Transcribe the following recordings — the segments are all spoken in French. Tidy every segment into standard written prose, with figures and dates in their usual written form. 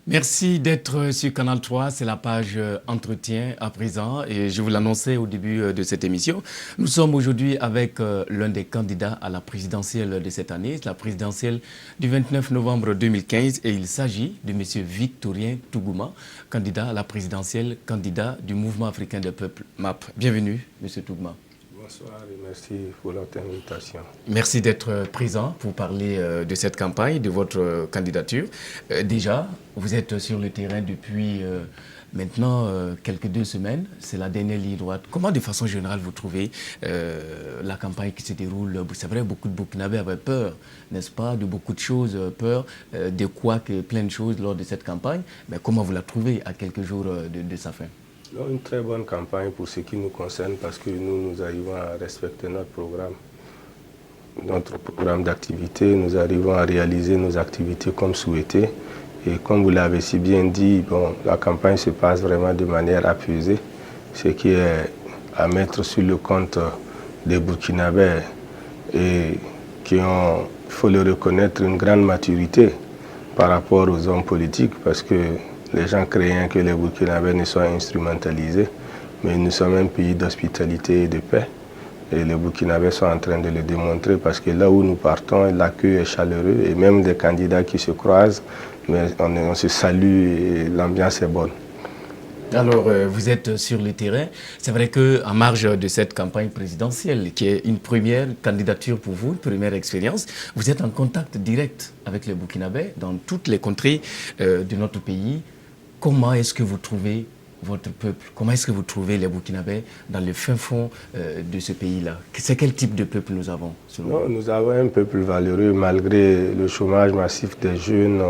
Merci d'être sur Canal 3, c'est la page entretien à présent et je vous l'annonçais au début de cette émission. Nous sommes aujourd'hui avec l'un des candidats à la présidentielle de cette année, la présidentielle du 29 novembre 2015 et il s'agit de M. Victorien Tougouma, candidat à la présidentielle, candidat du Mouvement africain des peuples MAP. Bienvenue M. Tougouma. Bonsoir et merci pour votre invitation. Merci d'être présent pour parler de cette campagne, de votre candidature. Déjà, vous êtes sur le terrain depuis maintenant quelques 2 semaines. C'est la dernière ligne droite. Comment, de façon générale, vous trouvez la campagne qui se déroule? C'est vrai, beaucoup de Burkinabés avaient peur, n'est-ce pas, de beaucoup de choses, peur de quoi que plein de choses lors de cette campagne. Mais comment vous la trouvez à quelques jours de sa fin? Une très bonne campagne pour ce qui nous concerne parce que nous arrivons à respecter notre programme d'activité. Nous arrivons à réaliser nos activités comme souhaité. Et comme vous l'avez si bien dit, la campagne se passe vraiment de manière apaisée, ce qui est à mettre sur le compte des Burkinabés et qui ont, il faut le reconnaître, une grande maturité par rapport aux hommes politiques parce que les gens craignent que les Burkinabés ne soient instrumentalisés, mais nous sommes un pays d'hospitalité et de paix. Et les Burkinabés sont en train de le démontrer parce que là où nous partons, l'accueil est chaleureux et même des candidats qui se croisent, mais on se salue et l'ambiance est bonne. Alors, vous êtes sur le terrain. C'est vrai qu'en marge de cette campagne présidentielle, qui est une première candidature pour vous, une première expérience, vous êtes en contact direct avec les Burkinabés dans toutes les contrées de notre pays. Comment est-ce que vous trouvez votre peuple? Comment est-ce que vous trouvez les Burkinabés dans le fin fond de ce pays-là? C'est quel type de peuple nous avons? Nous avons un peuple valeureux malgré le chômage massif des jeunes,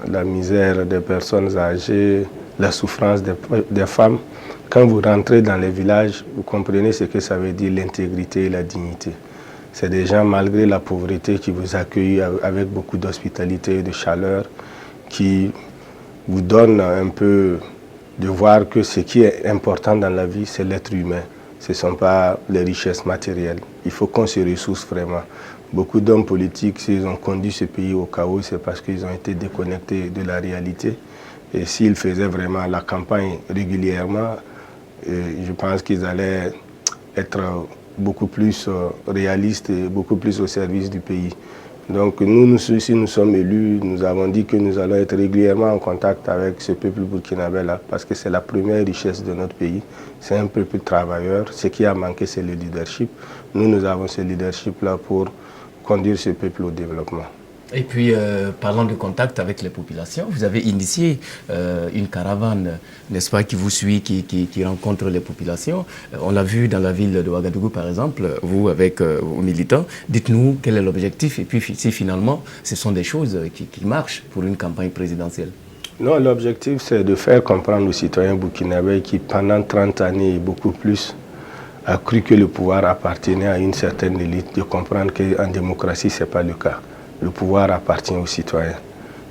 la misère des personnes âgées, la souffrance des femmes. Quand vous rentrez dans les villages, vous comprenez ce que ça veut dire l'intégrité et la dignité. C'est des gens, malgré la pauvreté, qui vous accueillent avec beaucoup d'hospitalité et de chaleur, qui vous donnent un peu de voir que ce qui est important dans la vie, c'est l'être humain. Ce ne sont pas les richesses matérielles. Il faut qu'on se ressource vraiment. Beaucoup d'hommes politiques, s'ils ont conduit ce pays au chaos, c'est parce qu'ils ont été déconnectés de la réalité. Et s'ils faisaient vraiment la campagne régulièrement, je pense qu'ils allaient être beaucoup plus réalistes et beaucoup plus au service du pays. Donc nous, si nous sommes élus, nous avons dit que nous allons être régulièrement en contact avec ce peuple burkinabé-là, parce que c'est la première richesse de notre pays. C'est un peuple travailleur. Ce qui a manqué, c'est le leadership. Nous avons ce leadership-là pour conduire ce peuple au développement. Et puis, parlant de contact avec les populations, vous avez initié une caravane, n'est-ce pas, qui vous suit, qui rencontre les populations. On l'a vu dans la ville de Ouagadougou, par exemple, vous avec vos militants. Dites-nous quel est l'objectif et puis si finalement, ce sont des choses qui marchent pour une campagne présidentielle. Non, l'objectif, c'est de faire comprendre aux citoyens burkinabés qui, pendant 30 années et beaucoup plus, a cru que le pouvoir appartenait à une certaine élite, de comprendre qu'en démocratie, ce n'est pas le cas. Le pouvoir appartient aux citoyens.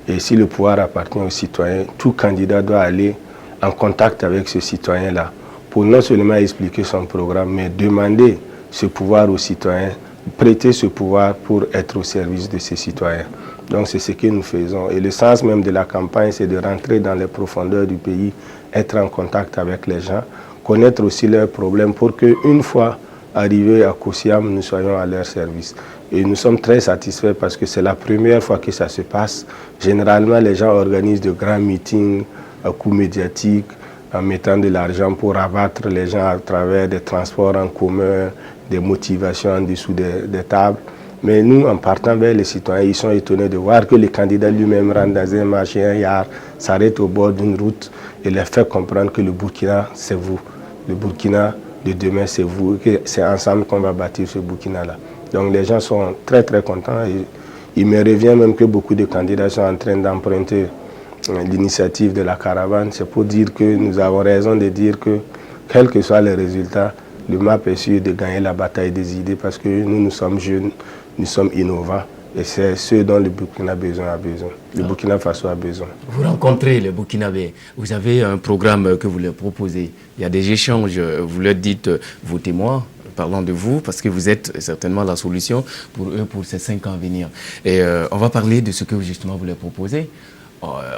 Et si le pouvoir appartient aux citoyens, tout candidat doit aller en contact avec ce citoyen-là pour non seulement expliquer son programme, mais demander ce pouvoir aux citoyens, prêter ce pouvoir pour être au service de ces citoyens. Donc c'est ce que nous faisons. Et le sens même de la campagne, c'est de rentrer dans les profondeurs du pays, être en contact avec les gens, connaître aussi leurs problèmes pour qu'une fois arrivés à Koussiam, nous soyons à leur service. Et nous sommes très satisfaits parce que c'est la première fois que ça se passe. Généralement, les gens organisent de grands meetings à coût médiatique, en mettant de l'argent pour abattre les gens à travers des transports en commun, des motivations en dessous des tables. Mais nous, en partant vers les citoyens, ils sont étonnés de voir que les candidats lui-même rentrent dans un marché, un yard, s'arrêtent au bord d'une route et les fait comprendre que le Burkina, c'est vous. Le Burkina de demain, c'est vous. Et c'est ensemble qu'on va bâtir ce Burkina-là. Donc les gens sont très très contents. Et il me revient même que beaucoup de candidats sont en train d'emprunter l'initiative de la caravane. C'est pour dire que nous avons raison de dire que, quels que soient les résultats, le MAP est sûr de gagner la bataille des idées parce que nous sommes jeunes, nous sommes innovants. Et c'est ce dont le Burkina a besoin. Le Burkina Faso a besoin. Vous rencontrez les Burkinabés. Vous avez un programme que vous leur proposez. Il y a des échanges. Vous leur dites vos témoins. Parlons de vous, parce que vous êtes certainement la solution pour eux pour ces 5 ans à venir. Et on va parler de ce que justement vous leur proposez.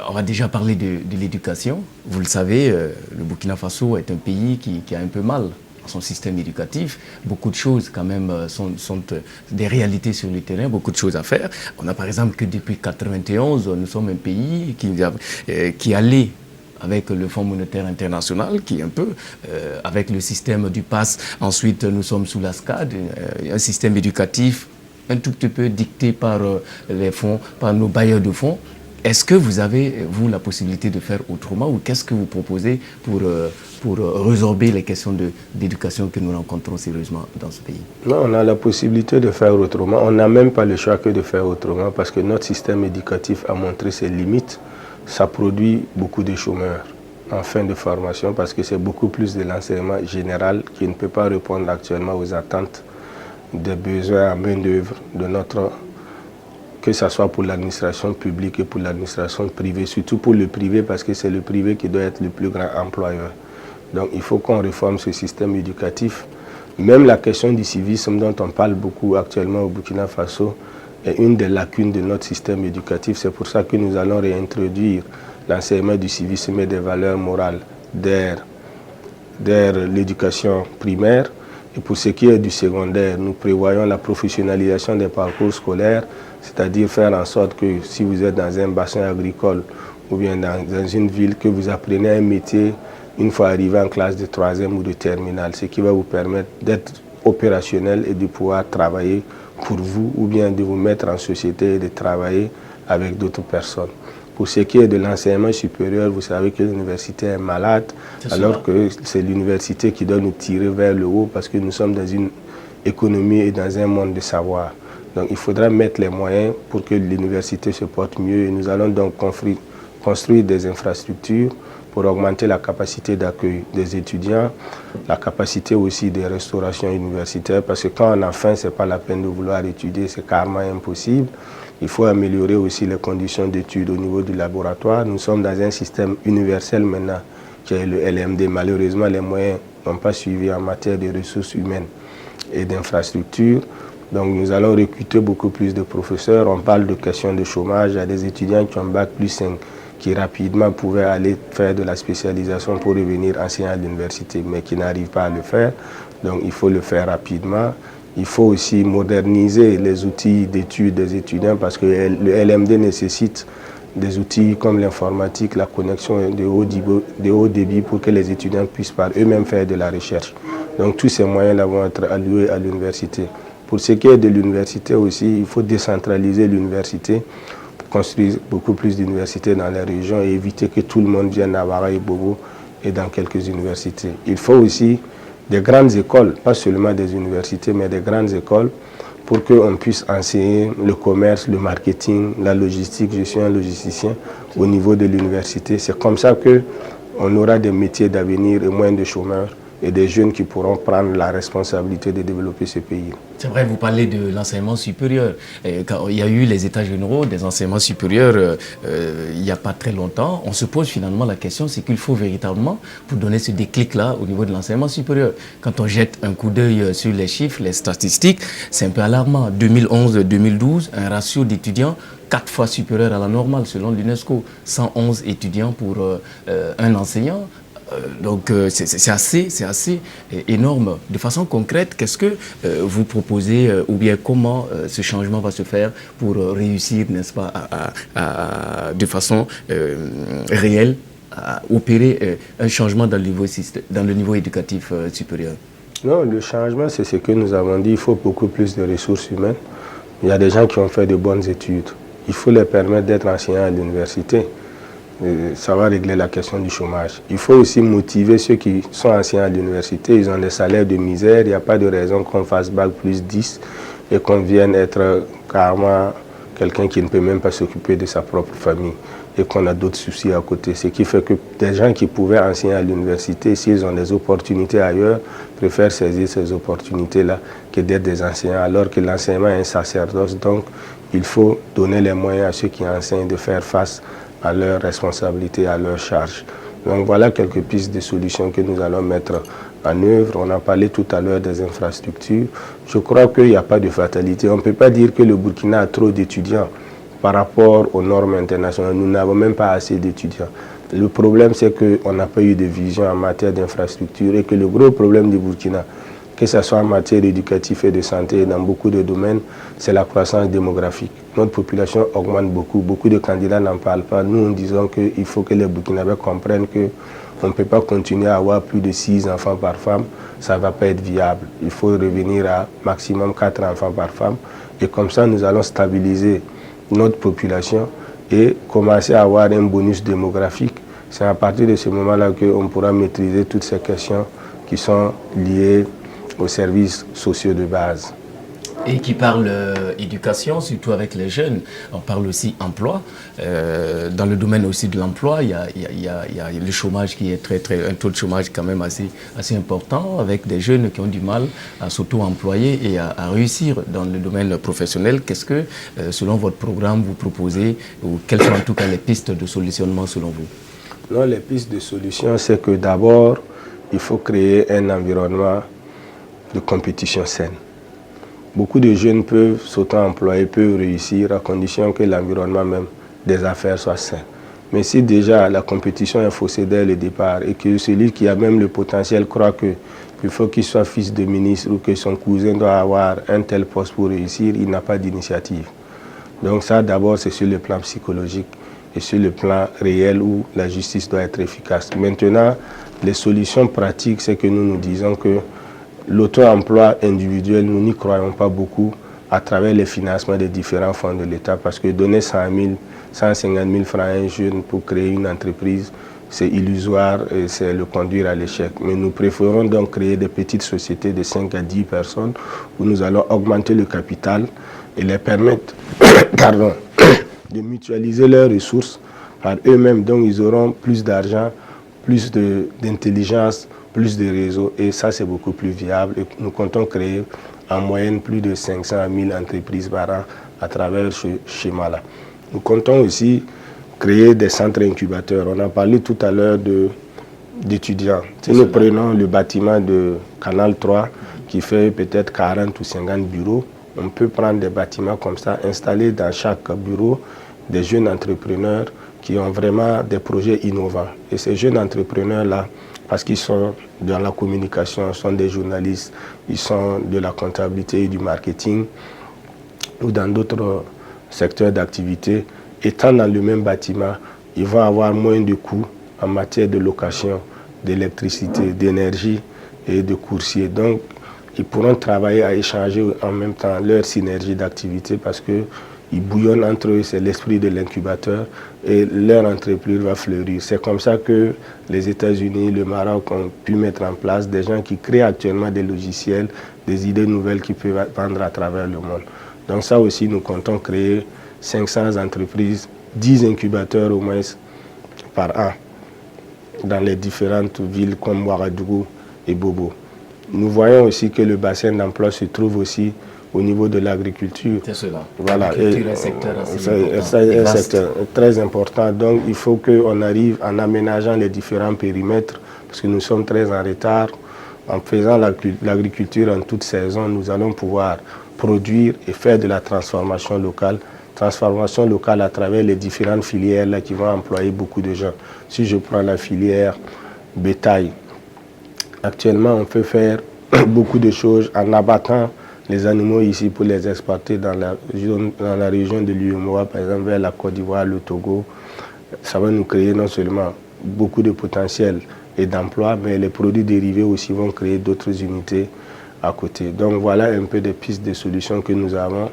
on va déjà parler de l'éducation. Vous le savez, le Burkina Faso est un pays qui a un peu mal dans son système éducatif. Beaucoup de choses quand même sont des réalités sur le terrain, beaucoup de choses à faire. On a par exemple que depuis 1991, nous sommes un pays qui allait avec le Fonds monétaire international, qui est un peu avec le système du PASS. Ensuite, nous sommes sous la SCAD, un système éducatif un tout petit peu dicté par les fonds, par nos bailleurs de fonds. Est-ce que vous avez, vous, la possibilité de faire autrement ou qu'est-ce que vous proposez pour résorber les questions d'éducation que nous rencontrons sérieusement dans ce pays? Non, on a la possibilité de faire autrement. On n'a même pas le choix que de faire autrement parce que notre système éducatif a montré ses limites. Ça produit beaucoup de chômeurs en fin de formation parce que c'est beaucoup plus de l'enseignement général qui ne peut pas répondre actuellement aux attentes des besoins en main-d'œuvre de notre, que ce soit pour l'administration publique et pour l'administration privée, surtout pour le privé parce que c'est le privé qui doit être le plus grand employeur. Donc il faut qu'on réforme ce système éducatif. Même la question du civisme dont on parle beaucoup actuellement au Burkina Faso est une des lacunes de notre système éducatif. C'est pour ça que nous allons réintroduire l'enseignement du civisme et des valeurs morales dès l'éducation primaire. Et pour ce qui est du secondaire, nous prévoyons la professionnalisation des parcours scolaires, c'est-à-dire faire en sorte que si vous êtes dans un bassin agricole ou bien dans une ville, que vous apprenez un métier une fois arrivé en classe de 3e ou de terminale, ce qui va vous permettre d'être opérationnel et de pouvoir travailler pour vous ou bien de vous mettre en société et de travailler avec d'autres personnes. Pour ce qui est de l'enseignement supérieur, vous savez que l'université est malade, alors que c'est l'université qui doit nous tirer vers le haut parce que nous sommes dans une économie et dans un monde de savoir. Donc il faudra mettre les moyens pour que l'université se porte mieux et nous allons donc construire des infrastructures pour augmenter la capacité d'accueil des étudiants, la capacité aussi des restaurations universitaires, parce que quand on a faim, ce n'est pas la peine de vouloir étudier, c'est carrément impossible. Il faut améliorer aussi les conditions d'études au niveau du laboratoire. Nous sommes dans un système universel maintenant, qui est le LMD. Malheureusement, les moyens n'ont pas suivi en matière de ressources humaines et d'infrastructures. Donc nous allons recruter beaucoup plus de professeurs. On parle de questions de chômage. Il y a des étudiants qui ont bac plus 5 qui rapidement pouvaient aller faire de la spécialisation pour revenir enseigner à l'université, mais qui n'arrivent pas à le faire. Donc il faut le faire rapidement. Il faut aussi moderniser les outils d'études des étudiants parce que le LMD nécessite des outils comme l'informatique, la connexion de haut débit pour que les étudiants puissent par eux-mêmes faire de la recherche. Donc tous ces moyens-là vont être alloués à l'université. Pour ce qui est de l'université aussi, il faut décentraliser l'université, construire beaucoup plus d'universités dans les régions et éviter que tout le monde vienne à Ouaga et Bobo et dans quelques universités. Il faut aussi des grandes écoles, pas seulement des universités, mais des grandes écoles pour qu'on puisse enseigner le commerce, le marketing, la logistique. Je suis un logisticien au niveau de l'université. C'est comme ça qu'on aura des métiers d'avenir et moins de chômeurs et des jeunes qui pourront prendre la responsabilité de développer ce pays. C'est vrai, vous parlez de l'enseignement supérieur. Et quand il y a eu les états généraux des enseignements supérieurs il n'y a pas très longtemps, on se pose finalement la question, c'est qu'il faut véritablement, pour donner ce déclic-là au niveau de l'enseignement supérieur. Quand on jette un coup d'œil sur les chiffres, les statistiques, c'est un peu alarmant. 2011-2012, un ratio d'étudiants 4 fois supérieur à la normale selon l'UNESCO. 111 étudiants pour un enseignant. Donc c'est assez énorme. De façon concrète, qu'est-ce que vous proposez ou bien comment ce changement va se faire pour réussir, n'est-ce pas, de façon réelle à opérer un changement dans le niveau éducatif supérieur? Non, le changement, c'est ce que nous avons dit. Il faut beaucoup plus de ressources humaines. Il y a des gens qui ont fait de bonnes études. Il faut leur permettre d'être enseignants à l'université. Ça va régler la question du chômage. Il faut aussi motiver ceux qui sont enseignants à l'université. Ils ont des salaires de misère. Il n'y a pas de raison qu'on fasse bac plus 10 et qu'on vienne être carrément quelqu'un qui ne peut même pas s'occuper de sa propre famille et qu'on a d'autres soucis à côté. Ce qui fait que des gens qui pouvaient enseigner à l'université, s'ils ont des opportunités ailleurs, préfèrent saisir ces opportunités-là que d'être des enseignants, alors que l'enseignement est un sacerdoce. Donc, il faut donner les moyens à ceux qui enseignent de faire face à leurs responsabilités, à leurs charges. Donc voilà quelques pistes de solutions que nous allons mettre en œuvre. On a parlé tout à l'heure des infrastructures. Je crois qu'il n'y a pas de fatalité. On ne peut pas dire que le Burkina a trop d'étudiants par rapport aux normes internationales. Nous n'avons même pas assez d'étudiants. Le problème, c'est qu'on n'a pas eu de vision en matière d'infrastructure et que le gros problème du Burkina, que ce soit en matière éducative et de santé et dans beaucoup de domaines, c'est la croissance démographique. Notre population augmente beaucoup. Beaucoup de candidats n'en parlent pas. Nous, nous disons qu'il faut que les Burkinabés comprennent qu'on ne peut pas continuer à avoir plus de 6 enfants par femme. Ça ne va pas être viable. Il faut revenir à maximum 4 enfants par femme. Et comme ça, nous allons stabiliser notre population et commencer à avoir un bonus démographique. C'est à partir de ce moment-là qu'on pourra maîtriser toutes ces questions qui sont liées aux services sociaux de base. Et qui parle éducation, surtout avec les jeunes. On parle aussi emploi. Dans le domaine aussi de l'emploi, il y a le chômage qui est un taux de chômage quand même assez important, avec des jeunes qui ont du mal à s'auto-employer et à réussir dans le domaine professionnel. Qu'est-ce que, selon votre programme, vous proposez, ou quelles sont en tout cas les pistes de solutionnement selon vous? Non, les pistes de solution, c'est que d'abord, il faut créer un environnement de compétition saine. Beaucoup de jeunes peuvent s'auto-employer, peuvent réussir à condition que l'environnement même des affaires soit sain. Mais si déjà la compétition est faussée dès le départ et que celui qui a même le potentiel croit qu'il faut qu'il soit fils de ministre ou que son cousin doit avoir un tel poste pour réussir, il n'a pas d'initiative. Donc ça d'abord c'est sur le plan psychologique et sur le plan réel où la justice doit être efficace. Maintenant, les solutions pratiques, c'est que nous disons que l'auto-emploi individuel, nous n'y croyons pas beaucoup à travers les financements des différents fonds de l'État parce que donner 100 000, 150 000 francs à un jeune pour créer une entreprise, c'est illusoire et c'est le conduire à l'échec. Mais nous préférons donc créer des petites sociétés de 5 à 10 personnes où nous allons augmenter le capital et les permettre de mutualiser leurs ressources par eux-mêmes. Donc ils auront plus d'argent, plus d'intelligence, plus de réseaux et ça c'est beaucoup plus viable et nous comptons créer en moyenne plus de 500 000 entreprises par an à travers ce schéma-là. Nous comptons aussi créer des centres incubateurs. On a parlé tout à l'heure d'étudiants. Si nous prenons le bâtiment de Canal 3 qui fait peut-être 40 ou 50 bureaux, on peut prendre des bâtiments comme ça, installer dans chaque bureau des jeunes entrepreneurs qui ont vraiment des projets innovants. Et ces jeunes entrepreneurs-là, parce qu'ils sont dans la communication, sont des journalistes, ils sont de la comptabilité et du marketing ou dans d'autres secteurs d'activité, étant dans le même bâtiment, ils vont avoir moins de coûts en matière de location, d'électricité, d'énergie et de coursier. Donc, ils pourront travailler à échanger en même temps leur synergie d'activité parce que ils bouillonnent entre eux, c'est l'esprit de l'incubateur et leur entreprise va fleurir. C'est comme ça que les États-Unis, le Maroc ont pu mettre en place des gens qui créent actuellement des logiciels, des idées nouvelles qui peuvent vendre à travers le monde. Donc ça aussi, nous comptons créer 500 entreprises, 10 incubateurs au moins par an dans les différentes villes comme Ouagadougou et Bobo. Nous voyons aussi que le bassin d'emploi se trouve aussi au niveau de l'agriculture. C'est cela. Voilà. L'agriculture est un secteur très important. Donc il faut qu'on arrive en aménageant les différents périmètres, parce que nous sommes très en retard. En faisant l'agriculture en toute saison, nous allons pouvoir produire et faire de la transformation locale. Transformation locale à travers les différentes filières là, qui vont employer beaucoup de gens. Si je prends la filière bétail, actuellement on peut faire beaucoup de choses en abattant les animaux ici pour les exporter dans la région de l'UEMOA, par exemple vers la Côte d'Ivoire, le Togo. Ça va nous créer non seulement beaucoup de potentiel et d'emploi, mais les produits dérivés aussi vont créer d'autres unités à côté. Donc voilà un peu des pistes de solutions que nous avons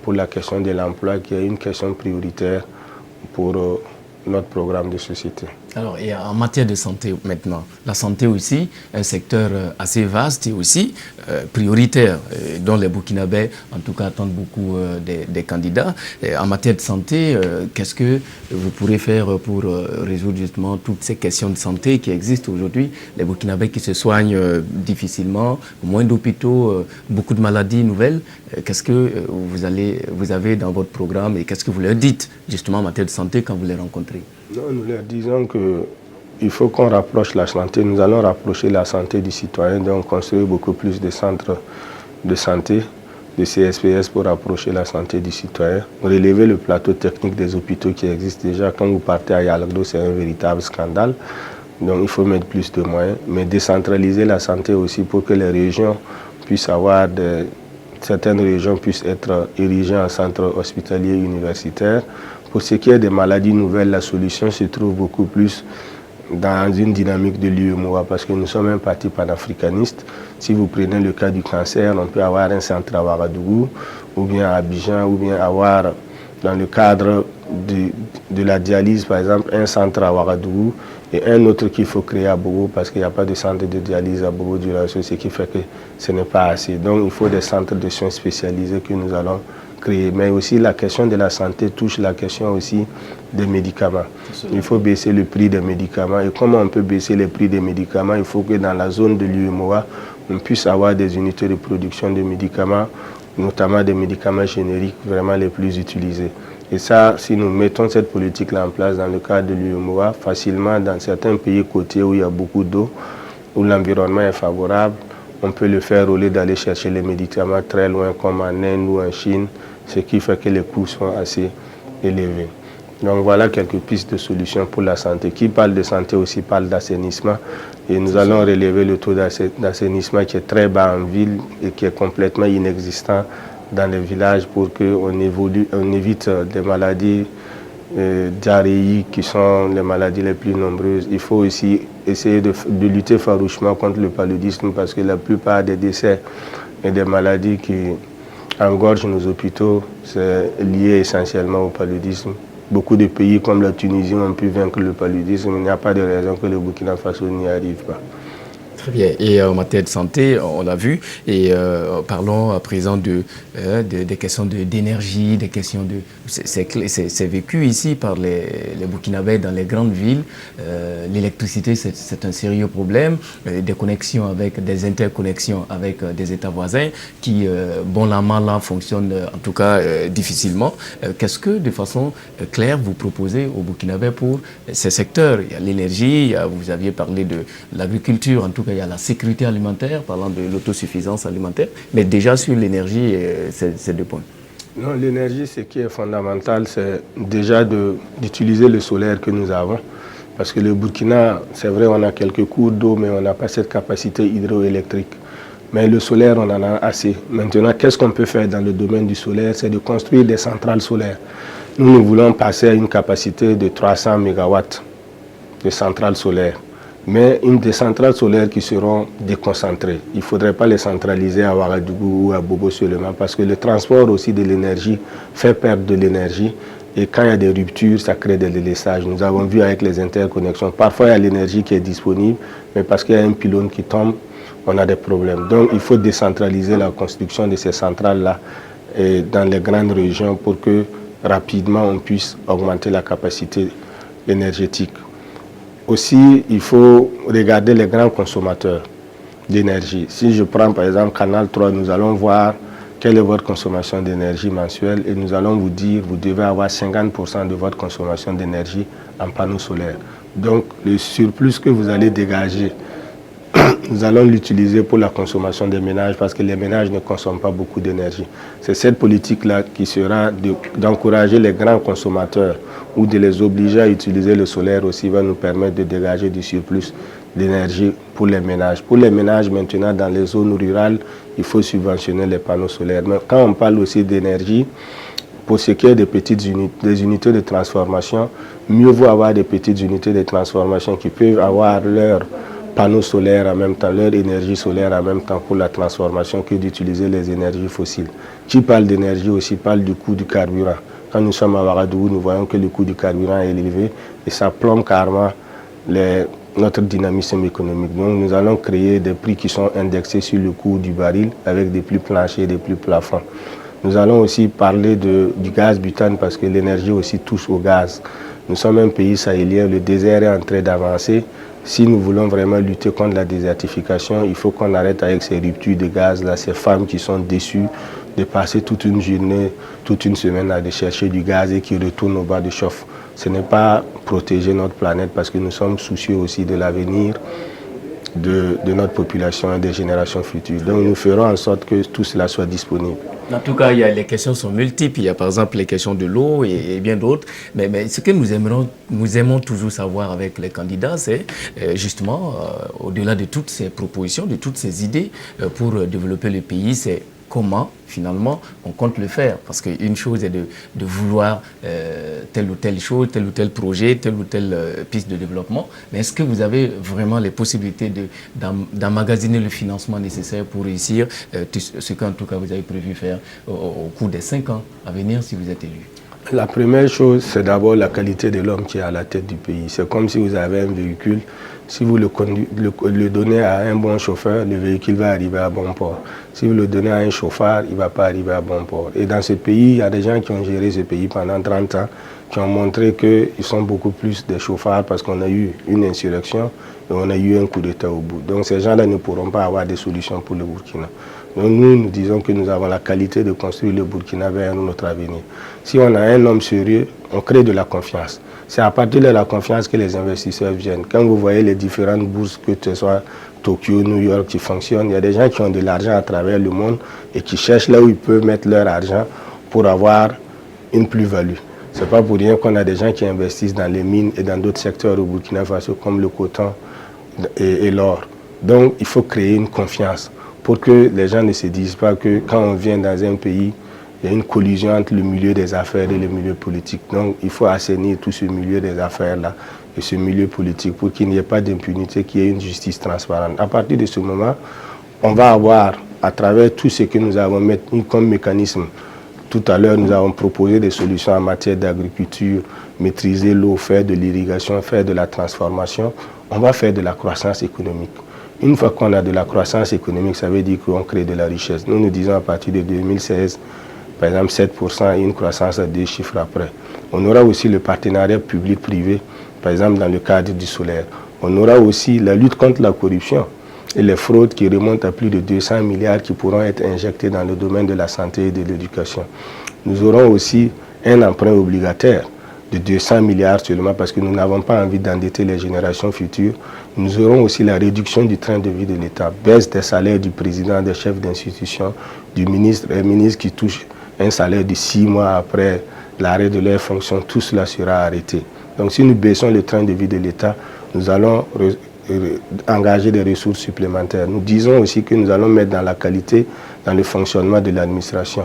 pour la question de l'emploi, qui est une question prioritaire pour notre programme de société. Alors, et en matière de santé maintenant, la santé aussi, un secteur assez vaste et aussi prioritaire, dont les Burkinabés, en tout cas, attendent beaucoup des candidats. Et en matière de santé, qu'est-ce que vous pourrez faire pour résoudre justement toutes ces questions de santé qui existent aujourd'hui? Les Burkinabés qui se soignent difficilement, moins d'hôpitaux, beaucoup de maladies nouvelles. Qu'est-ce que vous avez dans votre programme et qu'est-ce que vous leur dites justement en matière de santé quand vous les rencontrez? Non, nous leur disons qu'il faut qu'on rapproche la santé. Nous allons rapprocher la santé du citoyen, donc construire beaucoup plus de centres de santé. de CSPS pour approcher la santé du citoyen, relever le plateau technique des hôpitaux qui existent déjà. Quand vous partez à Yalagdo, c'est un véritable scandale. Donc il faut mettre plus de moyens, mais décentraliser la santé aussi pour que les régions puissent avoir certaines régions puissent être érigées en centres hospitaliers universitaires. Pour ce qui est des maladies nouvelles, la solution se trouve beaucoup plus dans une dynamique de l'UEMOA parce que nous sommes un parti panafricaniste. Si vous prenez le cas du cancer, on peut avoir un centre à Ouagadougou ou bien à Abidjan ou bien avoir dans le cadre de la dialyse par exemple un centre à Ouagadougou et un autre qu'il faut créer à Bobo parce qu'il n'y a pas de centre de dialyse à Bobo du Lasso, ce qui fait que ce n'est pas assez. Donc il faut des centres de soins spécialisés que nous allons créer. Mais aussi la question de la santé touche la question aussi des médicaments. Il faut baisser le prix des médicaments. Et comment on peut baisser les prix des médicaments? Il faut que dans la zone de l'UEMOA, on puisse avoir des unités de production de médicaments, notamment des médicaments génériques vraiment les plus utilisés. Et ça, si nous mettons cette politique-là en place dans le cadre de l'UEMOA, facilement dans certains pays côtiers où il y a beaucoup d'eau, où l'environnement est favorable, on peut le faire au lieu d'aller chercher les médicaments très loin comme en Inde ou en Chine, ce qui fait que les coûts sont assez élevés. Donc voilà quelques pistes de solutions pour la santé. Qui parle de santé aussi parle d'assainissement. Et nous allons relever le taux d'assainissement qui est très bas en ville et qui est complètement inexistant dans les villages pour qu'on évite des maladies diarrhéiques qui sont les maladies les plus nombreuses. Il faut aussi essayer de lutter farouchement contre le paludisme parce que la plupart des décès et des maladies qui engorgent nos hôpitaux, c'est lié essentiellement au paludisme. Beaucoup de pays comme la Tunisie ont pu vaincre le paludisme. Il n'y a pas de raison que le Burkina Faso n'y arrive pas. Très bien. Et en matière de santé, on l'a vu. Et parlons à présent des questions d'énergie, des questions de... C'est vécu ici par les Burkinabés dans les grandes villes. L'électricité, c'est un sérieux problème. Des connexions avec, des interconnexions avec des États voisins qui, bon an, mal an, fonctionnent en tout cas difficilement. Qu'est-ce que, de façon claire, vous proposez aux Burkinabés pour ces secteurs? Il y a l'énergie, vous aviez parlé de l'agriculture, en tout cas, il y a la sécurité alimentaire, parlant de l'autosuffisance alimentaire, mais déjà sur l'énergie, c'est deux points. Non, l'énergie, ce qui est fondamental, c'est déjà d'utiliser le solaire que nous avons. Parce que le Burkina, c'est vrai, on a quelques cours d'eau, mais on n'a pas cette capacité hydroélectrique. Mais le solaire, on en a assez. Maintenant, qu'est-ce qu'on peut faire dans le domaine du solaire? C'est de construire des centrales solaires. Nous voulons passer à une capacité de 300 MW de centrales solaires. Mais des centrales solaires qui seront déconcentrées. Il ne faudrait pas les centraliser à Ouagadougou ou à Bobo seulement parce que le transport aussi de l'énergie fait perdre de l'énergie et quand il y a des ruptures, ça crée des délestages. Nous avons vu avec les interconnexions, parfois il y a l'énergie qui est disponible, mais parce qu'il y a un pylône qui tombe, on a des problèmes. Donc il faut décentraliser la construction de ces centrales-là dans les grandes régions pour que rapidement on puisse augmenter la capacité énergétique. Aussi, il faut regarder les grands consommateurs d'énergie. Si je prends par exemple Canal 3, nous allons voir quelle est votre consommation d'énergie mensuelle et nous allons vous dire vous devez avoir 50% de votre consommation d'énergie en panneaux solaires. Donc le surplus que vous allez dégager, nous allons l'utiliser pour la consommation des ménages parce que les ménages ne consomment pas beaucoup d'énergie. C'est cette politique-là qui sera d'encourager les grands consommateurs ou de les obliger à utiliser le solaire aussi va nous permettre de dégager du surplus d'énergie pour les ménages. Pour les ménages maintenant dans les zones rurales, il faut subventionner les panneaux solaires. Mais quand on parle aussi d'énergie, pour ce qui est des unités de transformation, mieux vaut avoir des petites unités de transformation qui peuvent avoir leur panneaux solaires en même temps, leur énergie solaire en même temps pour la transformation que d'utiliser les énergies fossiles. Qui parle d'énergie aussi parle du coût du carburant. Quand nous sommes à Ouagadougou, nous voyons que le coût du carburant est élevé et ça plombe carrément notre dynamisme économique. Donc nous allons créer des prix qui sont indexés sur le coût du baril avec des prix planchers et des prix plafonds. Nous allons aussi parler du gaz butane parce que l'énergie aussi touche au gaz. Nous sommes un pays sahélien, le désert est en train d'avancer. Si nous voulons vraiment lutter contre la désertification, il faut qu'on arrête avec ces ruptures de gaz, là, ces femmes qui sont déçues de passer toute une journée, toute une semaine à aller chercher du gaz et qui retournent au bas de chauffe. Ce n'est pas protéger notre planète parce que nous sommes soucieux aussi de l'avenir de notre population et des générations futures. Donc nous ferons en sorte que tout cela soit disponible. En tout cas, les questions sont multiples. Il y a par exemple les questions de l'eau et bien d'autres. Mais ce que nous aimons toujours savoir avec les candidats, c'est justement, au-delà de toutes ces propositions, de toutes ces idées pour développer le pays, c'est comment finalement on compte le faire. Parce qu'une chose est de vouloir telle ou telle chose, tel ou tel projet, telle ou telle piste de développement. Mais est-ce que vous avez vraiment les possibilités d'emmagasiner le financement nécessaire pour réussir ce qu'en tout cas vous avez prévu faire au cours des 5 ans à venir si vous êtes élu? La première chose, c'est d'abord la qualité de l'homme qui est à la tête du pays. C'est comme si vous avez un véhicule. Si vous le donnez à un bon chauffeur, le véhicule va arriver à bon port. Si vous le donnez à un chauffeur, il ne va pas arriver à bon port. Et dans ce pays, il y a des gens qui ont géré ce pays pendant 30 ans, qui ont montré qu'ils sont beaucoup plus des chauffards parce qu'on a eu une insurrection et on a eu un coup d'État au bout. Donc ces gens-là ne pourront pas avoir des solutions pour le Burkina. Donc nous disons que nous avons la qualité de construire le Burkina vers notre avenir. Si on a un homme sérieux, on crée de la confiance. C'est à partir de la confiance que les investisseurs viennent. Quand vous voyez les différentes bourses, que ce soit Tokyo, New York, qui fonctionnent, il y a des gens qui ont de l'argent à travers le monde et qui cherchent là où ils peuvent mettre leur argent pour avoir une plus-value. Ce n'est pas pour rien qu'on a des gens qui investissent dans les mines et dans d'autres secteurs au Burkina Faso comme le coton et l'or. Donc il faut créer une confiance pour que les gens ne se disent pas que quand on vient dans un pays, il y a une collision entre le milieu des affaires et le milieu politique. Donc il faut assainir tout ce milieu des affaires-là et ce milieu politique pour qu'il n'y ait pas d'impunité, qu'il y ait une justice transparente. À partir de ce moment, on va avoir, à travers tout ce que nous avons mis comme mécanisme, tout à l'heure nous avons proposé des solutions en matière d'agriculture, maîtriser l'eau, faire de l'irrigation, faire de la transformation, on va faire de la croissance économique. Une fois qu'on a de la croissance économique, ça veut dire qu'on crée de la richesse. Nous disons à partir de 2016, par exemple 7% et une croissance à 2 chiffres après. On aura aussi le partenariat public-privé, par exemple dans le cadre du solaire. On aura aussi la lutte contre la corruption et les fraudes qui remontent à plus de 200 milliards qui pourront être injectés dans le domaine de la santé et de l'éducation. Nous aurons aussi un emprunt obligataire de 200 milliards seulement parce que nous n'avons pas envie d'endetter les générations futures. Nous aurons aussi la réduction du train de vie de l'État, baisse des salaires du président, des chefs d'institution, du ministre, et ministres qui touchent un salaire de 6 mois après l'arrêt de leur fonction, tout cela sera arrêté. Donc si nous baissons le train de vie de l'État, nous allons engager des ressources supplémentaires. Nous disons aussi que nous allons mettre dans la qualité, dans le fonctionnement de l'administration.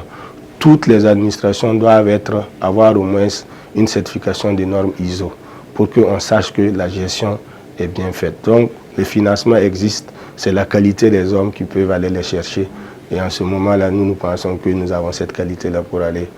Toutes les administrations doivent avoir au moins une certification des normes ISO pour qu'on sache que la gestion est bien faite. Donc le financement existe, c'est la qualité des hommes qui peuvent aller les chercher. Et en ce moment-là, nous pensons que nous avons cette qualité-là pour aller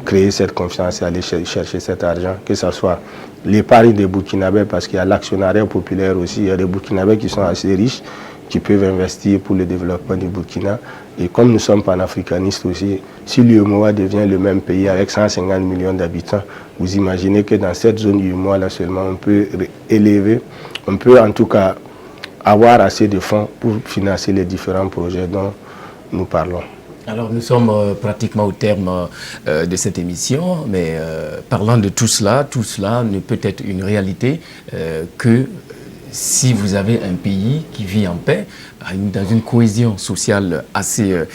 créer cette confiance et aller chercher cet argent, que ce soit l'épargne des Burkinabés, parce qu'il y a l'actionnariat populaire aussi, il y a des Burkinabés qui sont assez riches, qui peuvent investir pour le développement du Burkina. Et comme nous sommes panafricanistes aussi, si l'UEMOA devient le même pays avec 150 millions d'habitants, vous imaginez que dans cette zone UEMOA-là seulement, on peut élever, on peut en tout cas avoir assez de fonds pour financer les différents projets dont nous parlons. Alors nous sommes pratiquement au terme de cette émission, mais parlant de tout cela ne peut être une réalité que si vous avez un pays qui vit en paix, dans une cohésion sociale assez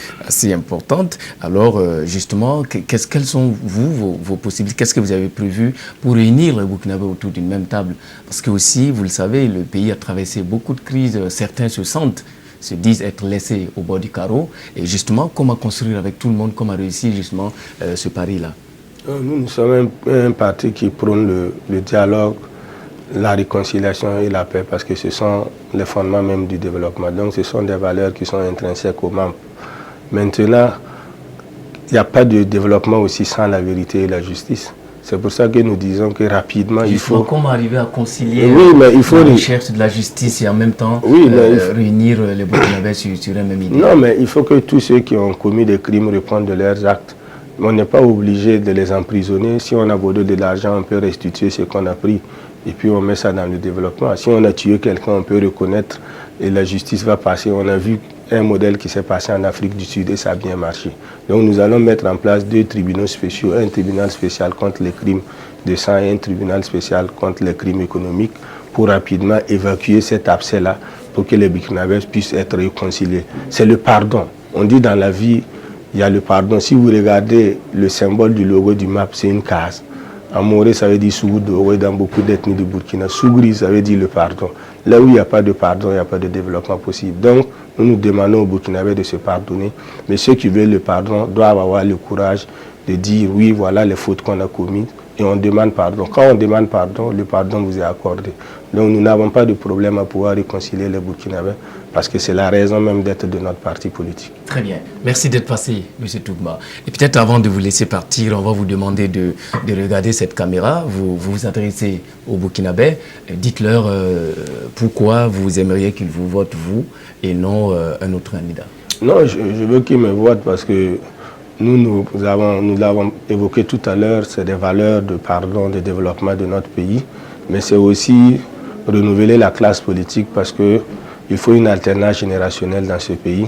importante, alors justement, quelles sont vos possibilités, qu'est-ce que vous avez prévu pour réunir les Burkinabés autour d'une même table? Parce que aussi, vous le savez, le pays a traversé beaucoup de crises, certains se disent être laissés au bord du carreau, et justement, comment construire avec tout le monde, comment réussir justement ce pari-là? Nous sommes un parti qui prône le dialogue, la réconciliation et la paix, parce que ce sont les fondements même du développement. Donc ce sont des valeurs qui sont intrinsèques aux membres. Maintenant, il n'y a pas de développement aussi sans la vérité et la justice. C'est pour ça que nous disons que rapidement, il faut... Comment arriver à concilier la recherche de la justice et en même temps réunir les Burkinabés sur un même idée? Non, mais il faut que tous ceux qui ont commis des crimes répondent de leurs actes. On n'est pas obligé de les emprisonner. Si on a volé de l'argent, on peut restituer ce qu'on a pris. Et puis on met ça dans le développement. Si on a tué quelqu'un, on peut reconnaître et la justice va passer. On a vu un modèle qui s'est passé en Afrique du Sud et ça a bien marché. Donc nous allons mettre en place 2 tribunaux spéciaux, un tribunal spécial contre les crimes de sang et un tribunal spécial contre les crimes économiques pour rapidement évacuer cet abcès-là pour que les Burkinabés puissent être réconciliés. C'est le pardon. On dit dans la vie, il y a le pardon. Si vous regardez le symbole du logo du MAP, c'est une case. Amoré, ça veut dire Sougou, dans beaucoup d'ethnies du Burkina. Sougri, ça veut dire le pardon. Là où il n'y a pas de pardon, il n'y a pas de développement possible. Donc, nous demandons aux Burkinabés de se pardonner. Mais ceux qui veulent le pardon doivent avoir le courage de dire oui, voilà les fautes qu'on a commises. Et on demande pardon. Quand on demande pardon, le pardon vous est accordé. Donc nous n'avons pas de problème à pouvoir réconcilier les Burkinabés parce que c'est la raison même d'être de notre parti politique. Très bien. Merci d'être passé, M. Tougma. Et peut-être avant de vous laisser partir, on va vous demander de regarder cette caméra. Vous vous adressez aux Burkinabés. Dites-leur pourquoi vous aimeriez qu'ils vous votent, vous, et non un autre candidat. Non, je veux qu'ils me votent parce que nous l'avons évoqué tout à l'heure, c'est des valeurs de pardon, de développement de notre pays, mais c'est aussi renouveler la classe politique parce qu'il faut une alternance générationnelle dans ce pays.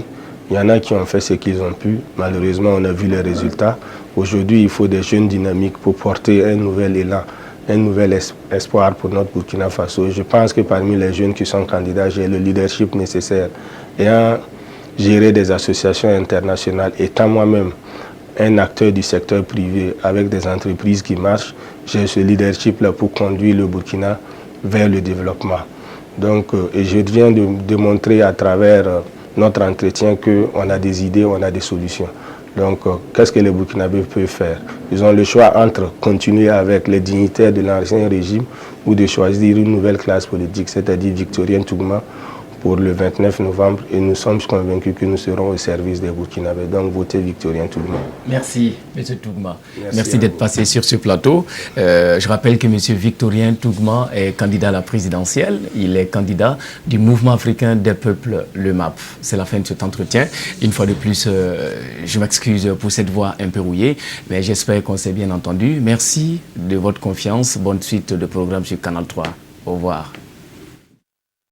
Il y en a qui ont fait ce qu'ils ont pu, malheureusement on a vu les résultats. Aujourd'hui il faut des jeunes dynamiques pour porter un nouvel élan, un nouvel espoir pour notre Burkina Faso. Je pense que parmi les jeunes qui sont candidats, j'ai le leadership nécessaire. Ayant géré des associations internationales, étant moi-même un acteur du secteur privé avec des entreprises qui marchent, j'ai ce leadership-là pour conduire le Burkina vers le développement. Donc, et je viens de démontrer à travers notre entretien qu'on a des idées, on a des solutions. Donc, qu'est-ce que les Burkinabés peuvent faire? Ils ont le choix entre continuer avec les dignitaires de l'ancien régime ou de choisir une nouvelle classe politique, c'est-à-dire Victorien Tougma, pour le 29 novembre, et nous sommes convaincus que nous serons au service des Burkinabés. Donc, votez Victorien Tougma. Merci, M. Tougma. Merci d'être passé sur ce plateau. Je rappelle que M. Victorien Tougma est candidat à la présidentielle. Il est candidat du Mouvement africain des peuples, le MAP. C'est la fin de cet entretien. Une fois de plus, je m'excuse pour cette voix un peu rouillée, mais j'espère qu'on s'est bien entendu. Merci de votre confiance. Bonne suite de programme sur Canal 3. Au revoir.